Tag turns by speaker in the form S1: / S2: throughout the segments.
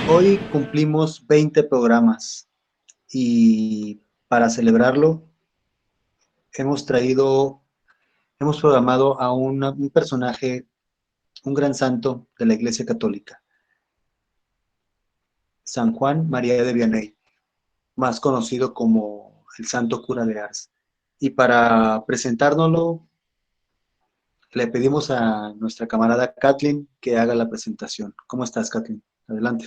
S1: Hoy cumplimos 20 programas y para celebrarlo hemos traído, hemos programado a un personaje, un gran santo de la Iglesia Católica, San Juan María de Vianney, más conocido como el Santo Cura de Ars. Y para presentárnoslo, le pedimos a nuestra camarada Kathleen que haga la presentación. ¿Cómo estás, Kathleen? Adelante.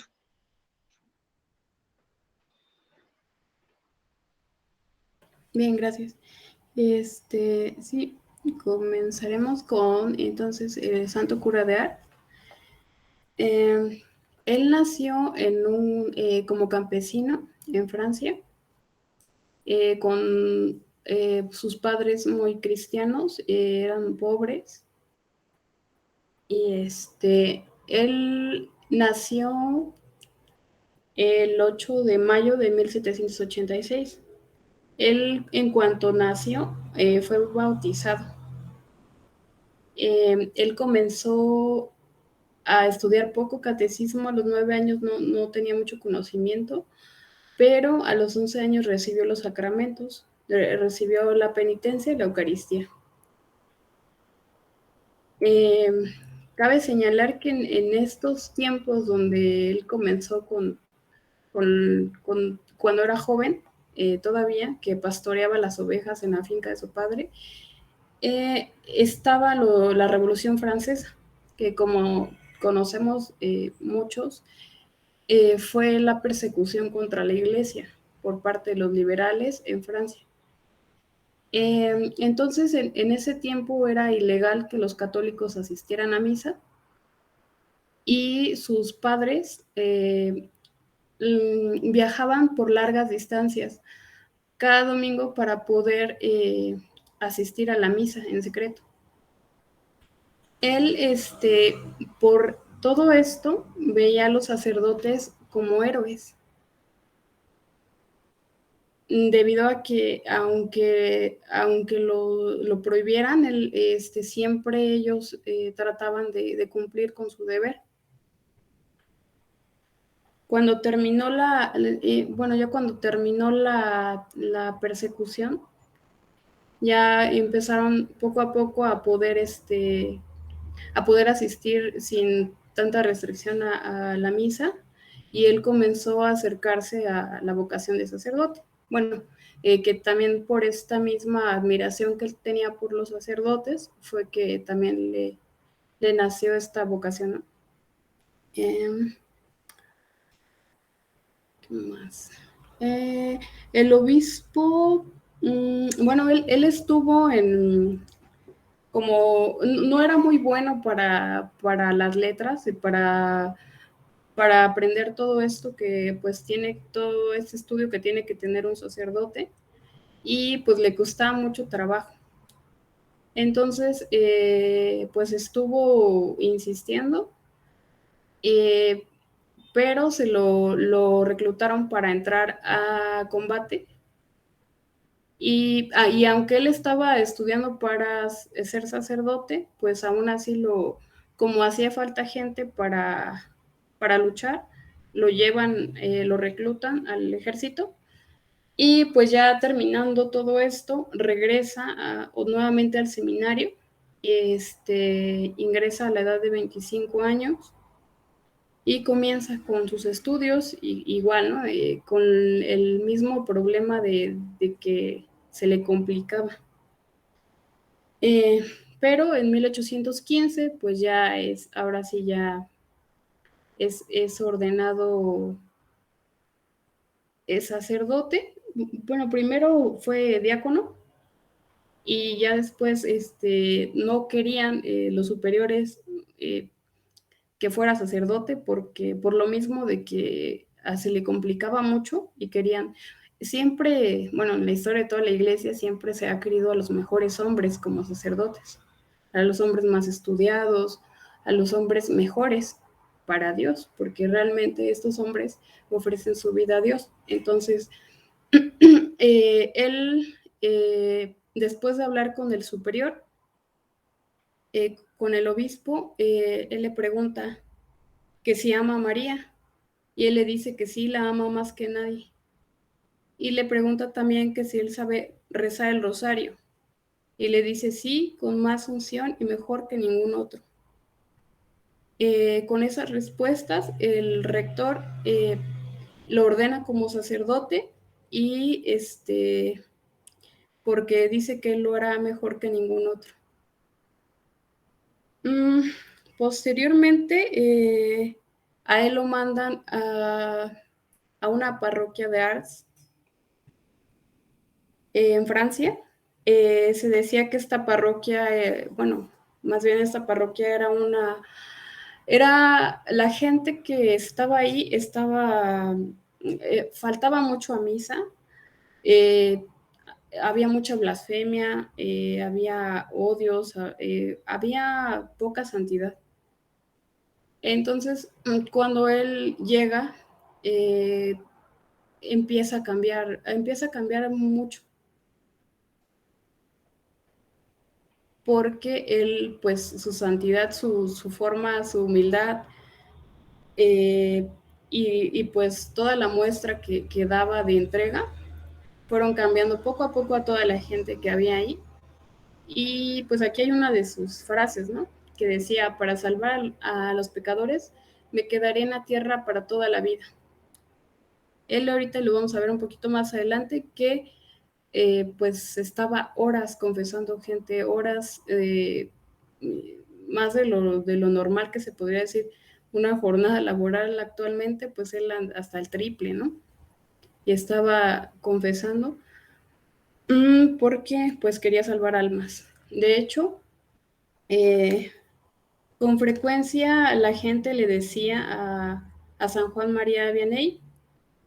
S2: Bien, gracias. Sí, comenzaremos con entonces el Santo Cura de Ars. Eh, Él nació como campesino en Francia, con sus padres muy cristianos, eran pobres, y él nació el 8 de mayo de 1786. Él, en cuanto nació, fue bautizado. Él comenzó a estudiar poco catecismo. A los 9 años no tenía mucho conocimiento, pero a los 11 años recibió los sacramentos, recibió la penitencia y la Eucaristía. Eh, Cabe señalar que en estos tiempos donde él comenzó cuando era joven, todavía, que pastoreaba las ovejas en la finca de su padre, estaba la Revolución Francesa, que como conocemos muchos, fue la persecución contra la Iglesia por parte de los liberales en Francia. Entonces, en ese tiempo era ilegal que los católicos asistieran a misa, y sus padres viajaban por largas distancias cada domingo para poder asistir a la misa en secreto. Él, por todo esto, veía a los sacerdotes como héroes, debido a que aunque lo prohibieran, siempre ellos trataban de cumplir con su deber. Cuando terminó ya cuando terminó la persecución, ya empezaron poco a poco a poder asistir sin tanta restricción a la misa, y él comenzó a acercarse a la vocación de sacerdote. Bueno, que también por esta misma admiración que él tenía por los sacerdotes fue que también le nació esta vocación, ¿no? ¿Qué más? El obispo, bueno, él estuvo como no era muy bueno para las letras y para aprender todo esto que pues tiene todo este estudio que tiene que tener un sacerdote, y pues le costaba mucho trabajo. Entonces, pues estuvo insistiendo, eh, pero lo reclutaron para entrar a combate. Y aunque él estaba estudiando para ser sacerdote, pues aún así como hacía falta gente para luchar, lo llevan, lo reclutan al ejército, y pues ya terminando todo esto, regresa nuevamente al seminario, ingresa a la edad de 25 años y comienza con sus estudios, igual, ¿no? Con el mismo problema de que se le complicaba. Eh, pero en 1815, pues ahora sí ya es ordenado sacerdote. Bueno, primero fue diácono, y ya después no querían los superiores eh, que fuera sacerdote, porque por lo mismo de que se le complicaba mucho, y querían siempre, bueno, en la historia de toda la iglesia siempre se ha querido a los mejores hombres como sacerdotes, a los hombres más estudiados, a los hombres mejores para Dios, porque realmente estos hombres ofrecen su vida a Dios. Entonces, él, después de hablar con el superior, con el obispo, él le pregunta que si ama a María, Y él le dice que sí, la ama más que nadie. Y le pregunta también que si él sabe rezar el rosario. Y le dice sí, con más unción y mejor que ningún otro. Con esas respuestas, el rector lo ordena como sacerdote y porque dice que él lo hará mejor que ningún otro. Posteriormente, a él lo mandan a una parroquia de Ars en Francia. Se decía que esta parroquia, bueno, más bien esta parroquia era la gente que estaba ahí, faltaba mucho a misa, eh, había mucha blasfemia, había odios, había poca santidad. Entonces, cuando él llega, eh, empieza a cambiar mucho, porque él, pues, su santidad, su forma, su humildad, eh, pues toda la muestra que daba de entrega, fueron cambiando poco a poco a toda la gente que había ahí. Y pues aquí hay una de sus frases, ¿no? Que decía: para salvar a los pecadores, me quedaré en la tierra para toda la vida. Él ahorita lo vamos a ver un poquito más adelante, que pues estaba horas confesando gente, horas, más de lo normal que se podría decir. Una jornada laboral actualmente, pues él hasta el triple, ¿no? Y estaba confesando porque pues quería salvar almas. De hecho, con frecuencia la gente le decía a San Juan María Vianney: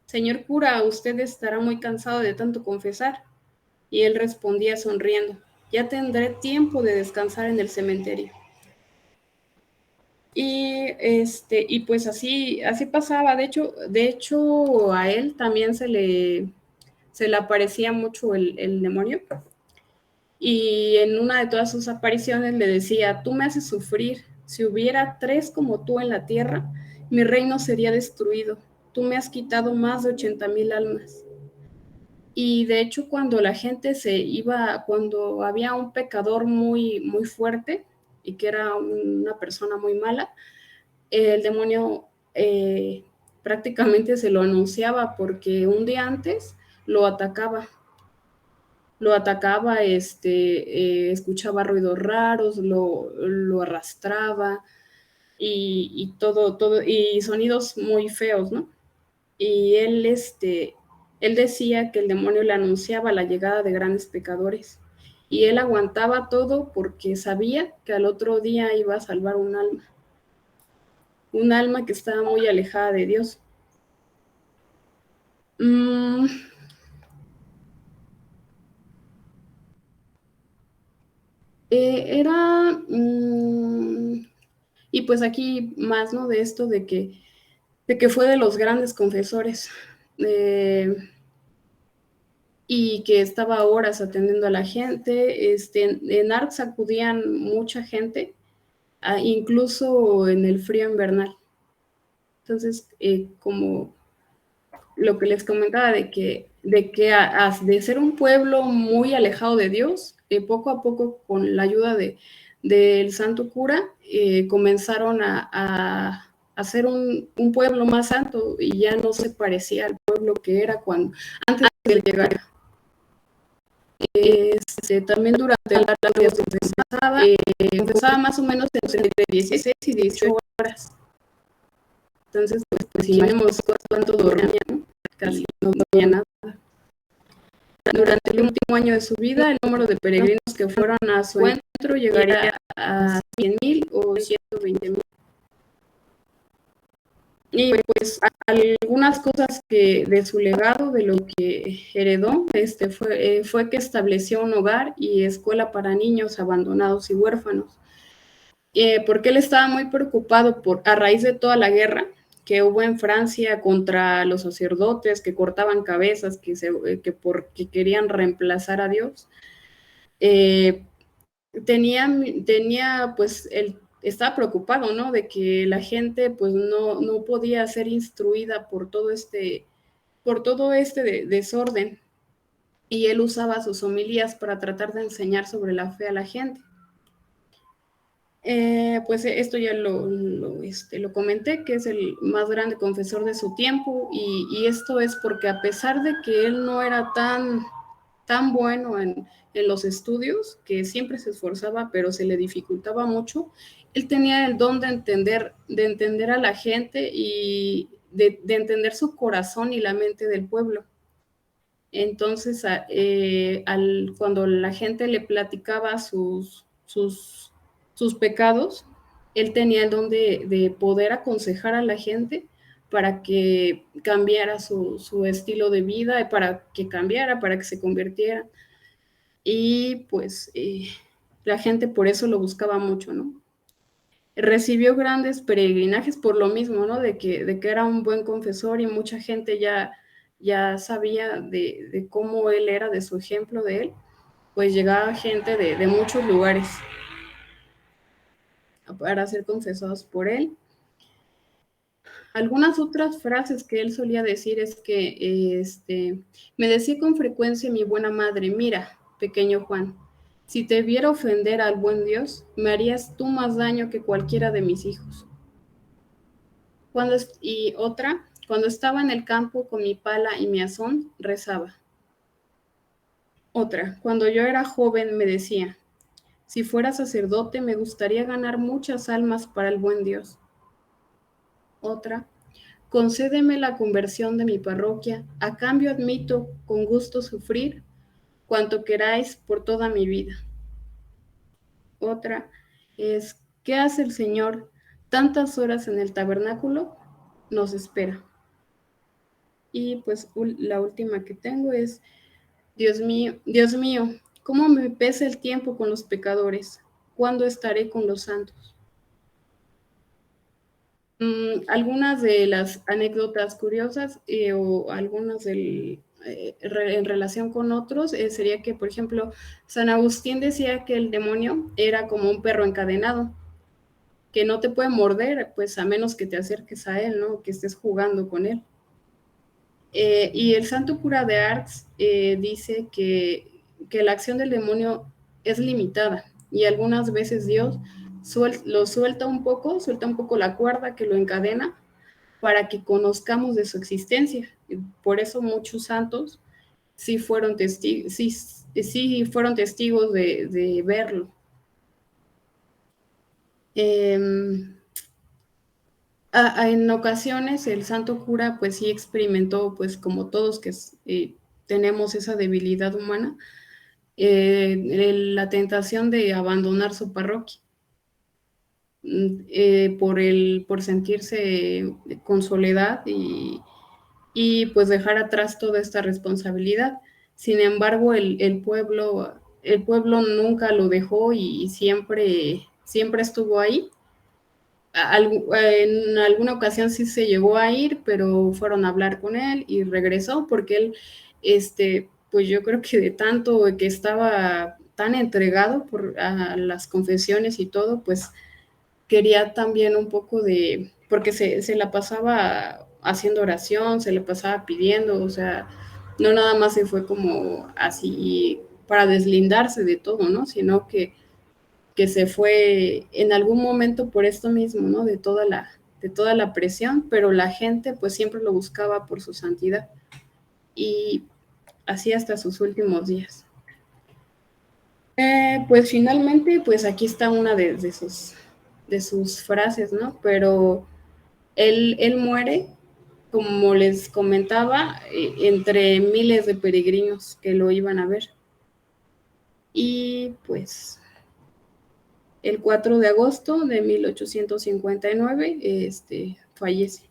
S2: señor cura, usted estará muy cansado de tanto confesar. Y él respondía sonriendo: ya tendré tiempo de descansar en el cementerio. Y pues así pasaba. De hecho, a él también se le aparecía mucho el demonio. Y en una de todas sus apariciones le decía: tú me haces sufrir. Si hubiera 3 como tú en la tierra, mi reino sería destruido. Tú me has quitado más de 80,000 almas. Y de hecho, cuando la gente cuando había un pecador muy, muy fuerte y que era una persona muy mala, el demonio prácticamente se lo anunciaba, porque un día antes lo atacaba. Escuchaba ruidos raros, lo arrastraba y todo, y sonidos muy feos, ¿no? Y él decía que el demonio le anunciaba la llegada de grandes pecadores, y él aguantaba todo porque sabía que al otro día iba a salvar un alma que estaba muy alejada de Dios. Mm, era, y pues aquí más, ¿no? De esto de que fue de los grandes confesores, eh, y que estaba horas atendiendo a la gente. En Arts acudían mucha gente, incluso en el frío invernal. Entonces, como lo que les comentaba, de ser un pueblo muy alejado de Dios, poco a poco, con la ayuda del santo cura, comenzaron a hacer un pueblo más santo, y ya no se parecía al pueblo que era antes de llegar. También durante la tarde empezaba más o menos entre 16 y 18 horas. Entonces, pues imaginemos cuánto dormía, ¿no? Casi no dormía nada. Durante el último año de su vida, el número de peregrinos que fueron a su encuentro llegaría a 100,000 o 120,000. Y pues algunas cosas de su legado, de lo que heredó, fue que estableció un hogar y escuela para niños abandonados y huérfanos. Porque él estaba muy preocupado a raíz de toda la guerra que hubo en Francia contra los sacerdotes que cortaban cabezas, porque querían reemplazar a Dios. Tenía pues estaba preocupado, ¿no? De que la gente pues no podía ser instruida por todo este desorden. Y él usaba sus homilías para tratar de enseñar sobre la fe a la gente. Pues esto ya lo comenté, que es el más grande confesor de su tiempo, y esto es porque a pesar de que él no era tan bueno en los estudios, que siempre se esforzaba, pero se le dificultaba mucho, él tenía el don de entender a la gente y de entender su corazón y la mente del pueblo. Entonces, cuando la gente le platicaba sus pecados, él tenía el don de poder aconsejar a la gente para que cambiara su estilo de vida, para que cambiara, para que se convirtiera. Y pues la gente por eso lo buscaba mucho, ¿no? Recibió grandes peregrinajes por lo mismo, ¿no? De que era un buen confesor y mucha gente ya sabía de cómo él era, de su ejemplo de él, pues llegaba gente de muchos lugares para ser confesados por él. Algunas otras frases que él solía decir es que me decía con frecuencia mi buena madre: mira, pequeño Juan, si te viera ofender al buen Dios, me harías tú más daño que cualquiera de mis hijos. Y otra, cuando estaba en el campo con mi pala y mi azón, rezaba. Otra, cuando yo era joven me decía: si fuera sacerdote me gustaría ganar muchas almas para el buen Dios. Otra, concédeme la conversión de mi parroquia, a cambio admito con gusto sufrir cuanto queráis por toda mi vida. Otra es: ¿qué hace el Señor? Tantas horas en el tabernáculo nos espera. Y pues la última que tengo es: Dios mío, cómo me pesa el tiempo con los pecadores, ¿cuándo estaré con los santos? Algunas de las anécdotas curiosas o algunas en relación con otros sería que, por ejemplo, San Agustín decía que el demonio era como un perro encadenado, que no te puede morder, pues a menos que te acerques a él, ¿no? Que estés jugando con él. Y el santo cura de Ars dice que la acción del demonio es limitada y algunas veces Dios lo suelta un poco la cuerda que lo encadena para que conozcamos de su existencia. Por eso muchos santos sí fueron, sí fueron testigos de verlo. En ocasiones el santo cura pues sí experimentó, pues como todos que tenemos esa debilidad humana, la tentación de abandonar su parroquia por sentirse con soledad y pues dejar atrás toda esta responsabilidad. Sin embargo, el pueblo nunca lo dejó y siempre estuvo ahí. En alguna ocasión sí se llegó a ir, pero fueron a hablar con él y regresó porque él, pues yo creo que de tanto que estaba tan entregado a las confesiones y todo, pues quería también un poco porque se la pasaba haciendo oración, se le pasaba pidiendo, o sea, no nada más se fue como así para deslindarse de todo, ¿no? Sino que se fue en algún momento por esto mismo, ¿no? De toda la presión, pero la gente pues siempre lo buscaba por su santidad y así hasta sus últimos días. Pues finalmente, pues aquí está una de sus frases, ¿no? Pero él muere, como les comentaba, entre miles de peregrinos que lo iban a ver. Y pues el 4 de agosto de 1859 fallece.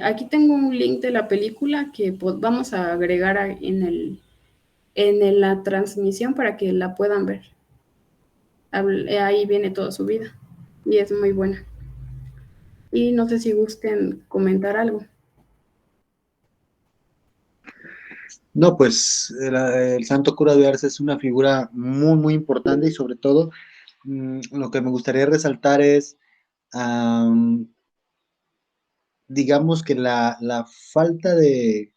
S2: Aquí tengo un link de la película que vamos a agregar en la transmisión para que la puedan ver. Ahí viene toda su vida y es muy buena. Y no sé si gusten comentar algo.
S1: No, pues el santo cura de Ars es una figura muy, muy importante y sobre todo Lo que me gustaría resaltar es, am, digamos que la falta de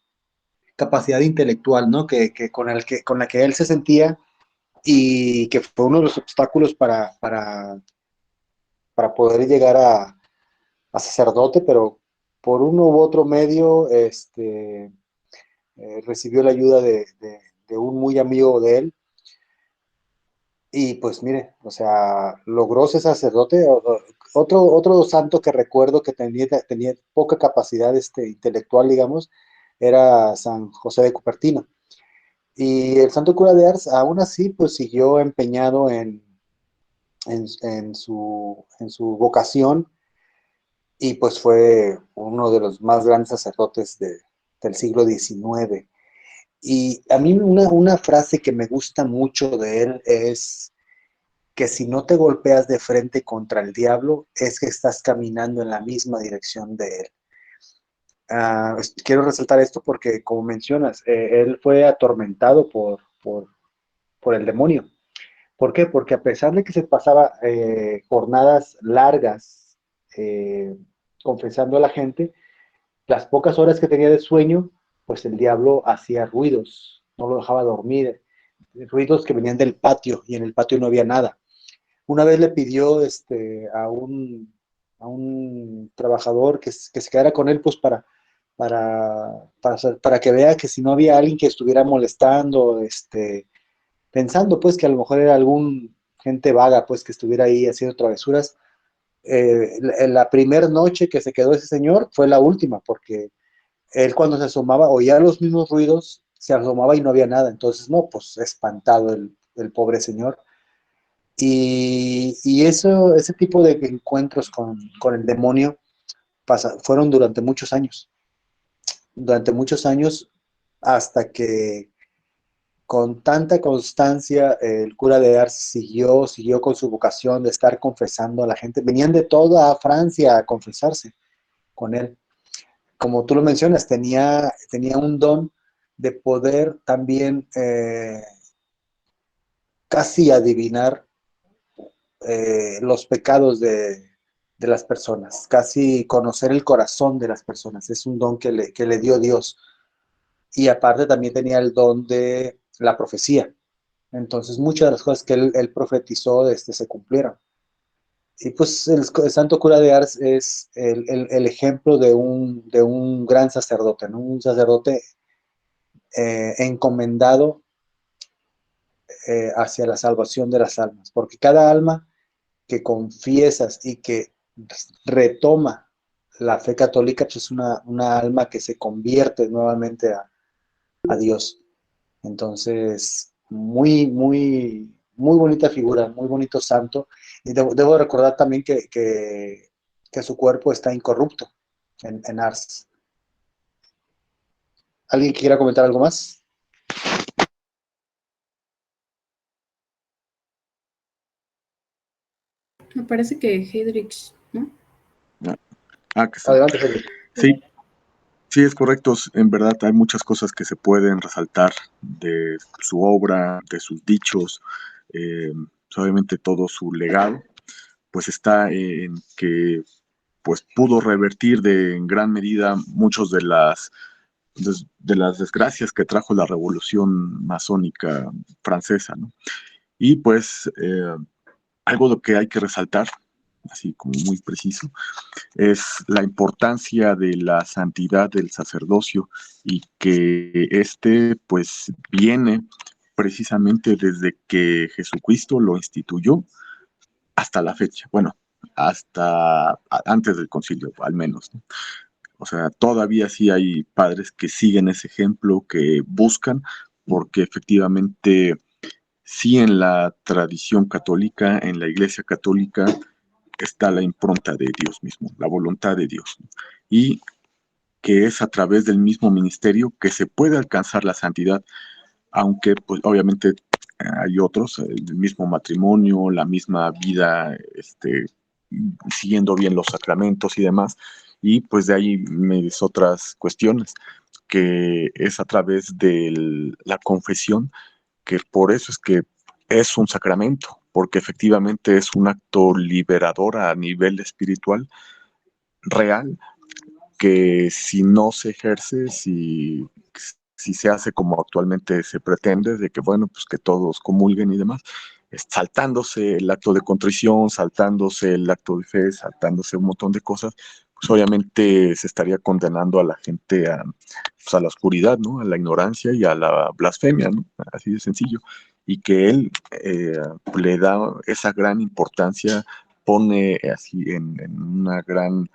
S1: capacidad intelectual, ¿no? Con la que él se sentía y que fue uno de los obstáculos para poder llegar a sacerdote, pero por uno u otro medio recibió la ayuda de un muy amigo de él y pues mire, o sea, logró ser sacerdote. Otro santo que recuerdo que tenía poca capacidad intelectual, digamos, era San José de Cupertino. Y el santo cura de Ars, aún así, pues siguió empeñado en su vocación y pues fue uno de los más grandes sacerdotes del siglo XIX. Y a mí una frase que me gusta mucho de él es que si no te golpeas de frente contra el diablo, es que estás caminando en la misma dirección de él. Quiero resaltar esto porque, como mencionas, él fue atormentado por el demonio. ¿Por qué? Porque a pesar de que se pasaba jornadas largas eh, confesando a la gente, las pocas horas que tenía de sueño, pues el diablo hacía ruidos, no lo dejaba dormir, ruidos que venían del patio y en el patio no había nada. Una vez le pidió a un trabajador que se quedara con él, pues para que vea que si no había alguien que estuviera molestando, pensando pues que a lo mejor era algún gente vaga, pues que estuviera ahí haciendo travesuras. La primera noche que se quedó ese señor fue la última, porque él cuando se asomaba oía los mismos ruidos, se asomaba y no había nada. Entonces, no, pues espantado el pobre señor. Y ese tipo de encuentros con el demonio fueron durante muchos años, hasta que con tanta constancia el cura de Ars siguió con su vocación de estar confesando a la gente. Venían de toda Francia a confesarse con él. Como tú lo mencionas, tenía un don de poder también casi adivinar los pecados de las personas, casi conocer el corazón de las personas. Es un don que le dio Dios. Y aparte también tenía el don de la profecía. Entonces muchas de las cosas que él profetizó se cumplieron. Y pues el santo cura de Ars es el ejemplo de un gran sacerdote, ¿no? Un sacerdote encomendado hacia la salvación de las almas, porque cada alma que confiesas y que retoma la fe católica, pues es una alma que se convierte nuevamente a Dios. Entonces, muy, muy, muy bonita figura, muy bonito santo. Y debo recordar también que su cuerpo está incorrupto en Ars. ¿Alguien quiera comentar algo más?
S2: Me parece que Hedrix, ¿no?
S3: Que sí.
S1: Adelante, Felipe.
S3: Sí, sí, es correcto. En verdad hay muchas cosas que se pueden resaltar de su obra, de sus dichos, obviamente todo su legado, pues está en que pues pudo revertir en gran medida muchos de las desgracias que trajo la revolución masónica francesa, ¿no? Y pues algo de que hay que resaltar, así como muy preciso, es la importancia de la santidad del sacerdocio y que pues viene precisamente desde que Jesucristo lo instituyó hasta la fecha, bueno, hasta antes del concilio al menos, ¿no? O sea, todavía sí hay padres que siguen ese ejemplo, que buscan, porque efectivamente sí en la tradición católica, en la Iglesia católica, está la impronta de Dios mismo, la voluntad de Dios. Y que es a través del mismo ministerio que se puede alcanzar la santidad, aunque pues obviamente hay otros, el mismo matrimonio, la misma vida, siguiendo bien los sacramentos y demás, y pues de ahí mis otras cuestiones, que es a través de la confesión, que por eso es que es un sacramento, porque efectivamente es un acto liberador a nivel espiritual real, que si no se ejerce, si se hace como actualmente se pretende, de que bueno, pues que todos comulguen y demás, saltándose el acto de contrición, saltándose el acto de fe, saltándose un montón de cosas, pues obviamente se estaría condenando a la gente pues a la oscuridad, ¿no? A la ignorancia y a la blasfemia, ¿no? Así de sencillo. Y que él le da esa gran importancia, pone así en una gran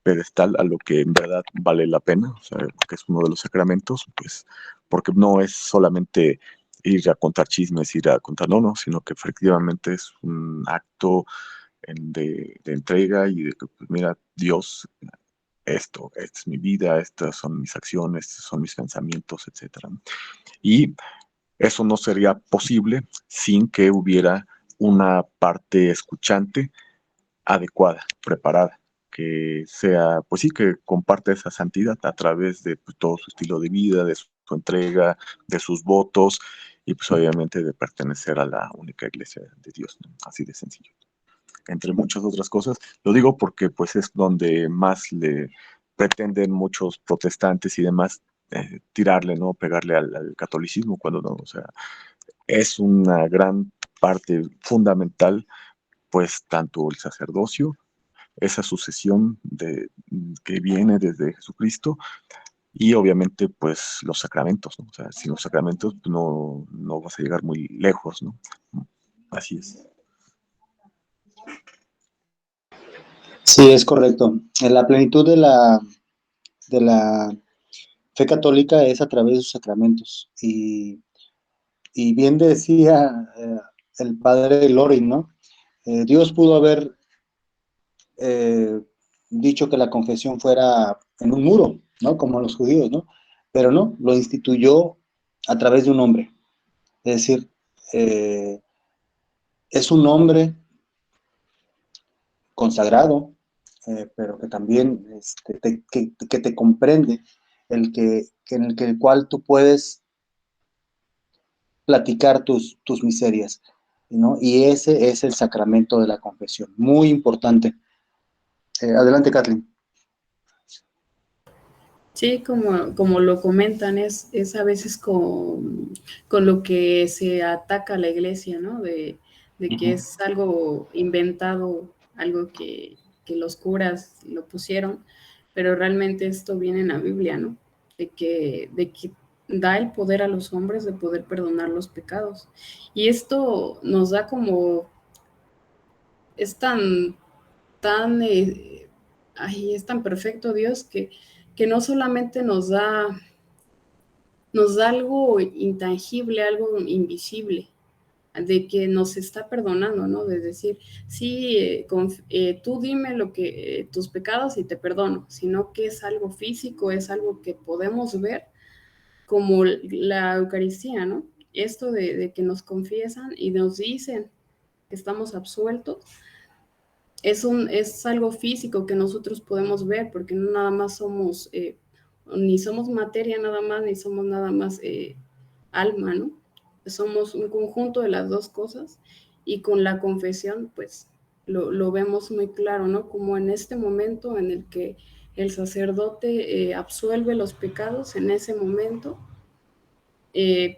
S3: pedestal a lo que en verdad vale la pena, o sea, que es uno de los sacramentos, pues, porque no es solamente ir a contar chismes, ir a contar, no, sino que efectivamente es un acto de entrega y de que, pues, mira, Dios, esta es mi vida, estas son mis acciones, estos son mis pensamientos, etcétera. Y eso no sería posible sin que hubiera una parte escuchante adecuada, preparada, que sea, pues sí, que comparte esa santidad a través de pues, todo su estilo de vida, de su entrega, de sus votos y pues obviamente de pertenecer a la única iglesia de Dios, ¿no? Así de sencillo. Entre muchas otras cosas, lo digo porque pues es donde más le pretenden muchos protestantes y demás tirarle, ¿no? Pegarle al catolicismo, cuando no, o sea, es una gran parte fundamental, pues tanto el sacerdocio, esa sucesión que viene desde Jesucristo y obviamente pues los sacramentos, ¿no? O sea, sin los sacramentos pues, no vas a llegar muy lejos, ¿no? Así es.
S1: Sí, es correcto. En la plenitud de la fe católica es a través de sus sacramentos. Y bien decía el padre Loring, ¿no? Dios pudo haber eh, dicho que la confesión fuera en un muro, ¿no? Como los judíos, ¿no? Pero no, lo instituyó a través de un hombre. Es decir, es un hombre consagrado, pero que también que te comprende, en el cual tú puedes platicar tus miserias, ¿no? Y ese es el sacramento de la confesión, muy importante. Adelante, Kathleen.
S2: Sí, como lo comentan, es a veces con lo que se ataca a la iglesia, ¿no? De que es algo inventado, algo que los curas lo pusieron, pero realmente esto viene en la Biblia, ¿no? De que da el poder a los hombres de poder perdonar los pecados. Y esto nos da como, es es tan perfecto Dios que no solamente nos da algo intangible, algo invisible, de que nos está perdonando, ¿no? De decir, sí, tú dime tus pecados y te perdono, sino que es algo físico, es algo que podemos ver como la Eucaristía, ¿no? Esto de que nos confiesan y nos dicen que estamos absueltos, es algo físico que nosotros podemos ver, porque no nada más somos, ni somos materia nada más, ni somos nada más alma, ¿no? Somos un conjunto de las dos cosas y con la confesión, pues lo vemos muy claro, ¿no? Como en este momento en el que el sacerdote absuelve los pecados, en ese momento,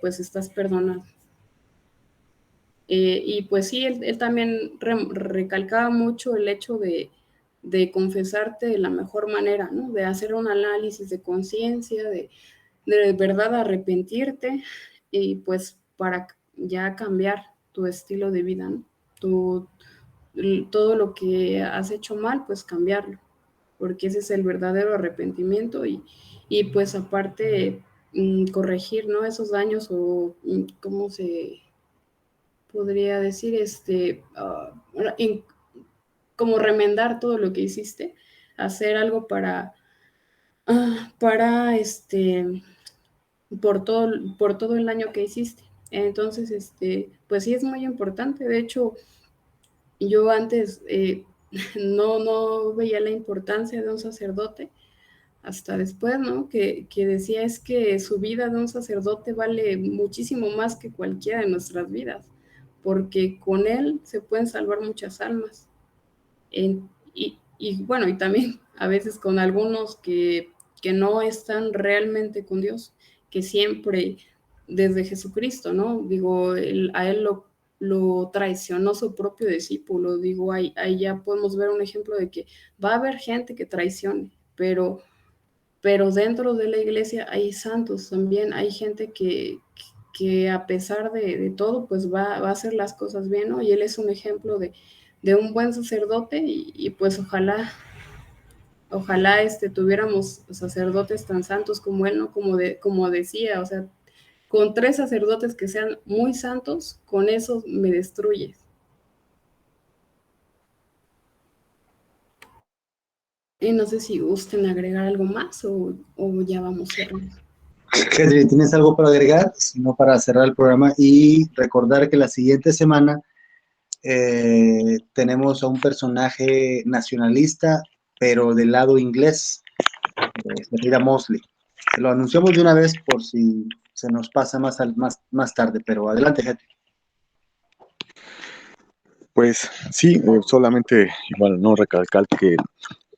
S2: pues estás perdonado. Y pues sí, él también recalcaba mucho el hecho de confesarte de la mejor manera, ¿no? De hacer un análisis de conciencia, de verdad arrepentirte y pues para ya cambiar tu estilo de vida, ¿no? Todo lo que has hecho mal, pues cambiarlo, porque ese es el verdadero arrepentimiento y pues aparte corregir, ¿no? Esos daños o cómo se podría decir, como remendar todo lo que hiciste, hacer algo para por todo el daño que hiciste. Entonces, pues sí es muy importante. De hecho, yo antes no veía la importancia de un sacerdote hasta después, ¿no? Que decía es que su vida de un sacerdote vale muchísimo más que cualquiera de nuestras vidas, porque con él se pueden salvar muchas almas. Y bueno, y también a veces con algunos que no están realmente con Dios, que siempre desde Jesucristo, ¿no? Digo, a él lo traicionó su propio discípulo. Digo, ahí ya podemos ver un ejemplo de que va a haber gente que traicione, pero dentro de la iglesia hay santos también, hay gente que a pesar de todo, pues va a hacer las cosas bien, ¿no? Y él es un ejemplo de un buen sacerdote y pues ojalá tuviéramos sacerdotes tan santos como él, ¿no? Como decía, o sea, con 3 sacerdotes que sean muy santos, con eso me destruyes. Y no sé si gusten agregar algo más o ya vamos cerrando.
S1: Catherine, ¿tienes algo para agregar? Si no, para cerrar el programa y recordar que la siguiente semana tenemos a un personaje nacionalista, pero del lado inglés, Rita Mosley. Se lo anunciamos de una vez por si se nos pasa más tarde, pero adelante, gente.
S3: Pues sí, solamente igual no recalcar que,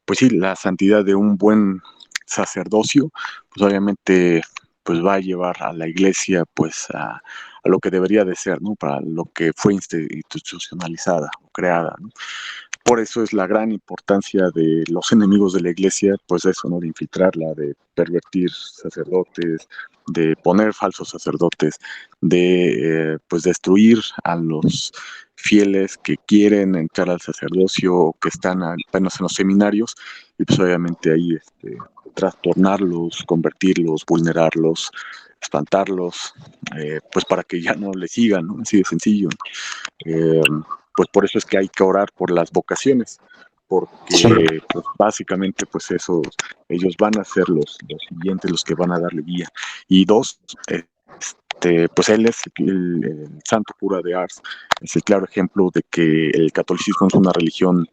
S3: pues sí, la santidad de un buen sacerdocio, pues obviamente pues va a llevar a la iglesia pues a lo que debería de ser, ¿no? Para lo que fue institucionalizada o creada, ¿no? Por eso es la gran importancia de los enemigos de la iglesia, pues eso, ¿no? De infiltrarla, de pervertir sacerdotes, de poner falsos sacerdotes, de pues destruir a los fieles que quieren entrar al sacerdocio o que están apenas en los seminarios y pues obviamente ahí trastornarlos, convertirlos, vulnerarlos, espantarlos, pues para que ya no le sigan, ¿no? Así de sencillo. Pues por eso es que hay que orar por las vocaciones, porque pues, básicamente pues eso, ellos van a ser los siguientes, los que van a darle guía. Y dos, pues él es el santo cura de Ars, es el claro ejemplo de que el catolicismo es una religión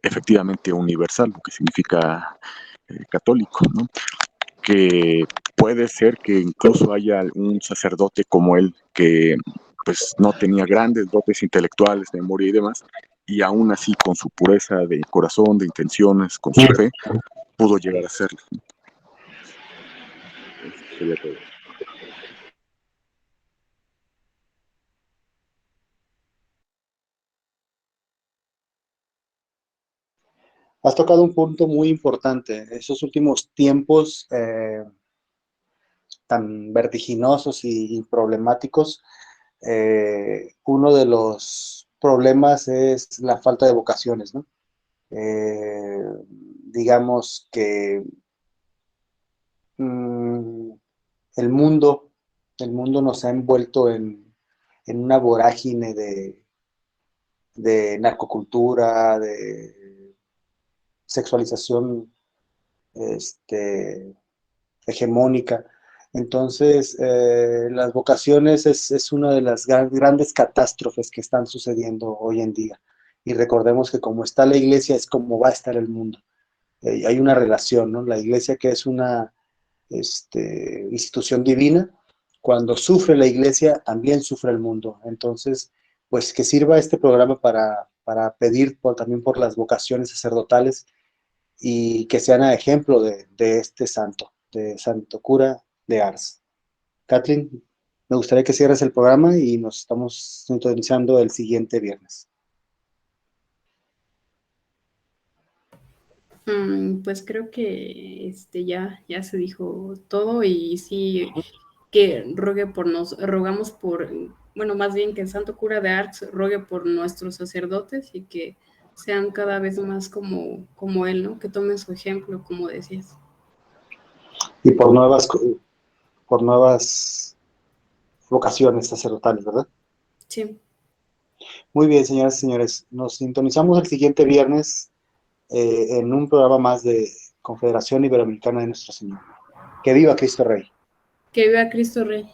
S3: efectivamente universal, lo que significa católico, ¿no? Que puede ser que incluso haya un sacerdote como él que pues no tenía grandes dotes intelectuales, memoria y demás, y aún así con su pureza de corazón, de intenciones, con su fe, pudo llegar a serlo. Eso sería todo.
S1: Has tocado un punto muy importante. Esos últimos tiempos tan vertiginosos y problemáticos, uno de los problemas es la falta de vocaciones, ¿no? Digamos que mmm, el mundo, el mundo nos ha envuelto en una vorágine de narcocultura, de sexualización hegemónica. Entonces, las vocaciones es una de las grandes catástrofes que están sucediendo hoy en día. Y recordemos que como está la iglesia es como va a estar el mundo. Hay una relación, ¿no? La iglesia, que es una institución divina, cuando sufre la iglesia, también sufre el mundo. Entonces, pues que sirva este programa para pedir también por las vocaciones sacerdotales y que sean a ejemplo de este santo, de Santo Cura de Ars. Kathleen, me gustaría que cierres el programa y nos estamos sintonizando el siguiente viernes.
S2: Pues creo que ya se dijo todo y sí que rogamos por, bueno, más bien que el Santo Cura de Ars rogue por nuestros sacerdotes y que sean cada vez más como él, ¿no? Que tomen su ejemplo, como decías.
S1: Y por nuevas vocaciones sacerdotales, ¿verdad?
S2: Sí.
S1: Muy bien, señoras y señores, nos sintonizamos el siguiente viernes en un programa más de Confederación Iberoamericana de Nuestro Señor. Que viva Cristo Rey.
S2: Que viva Cristo Rey.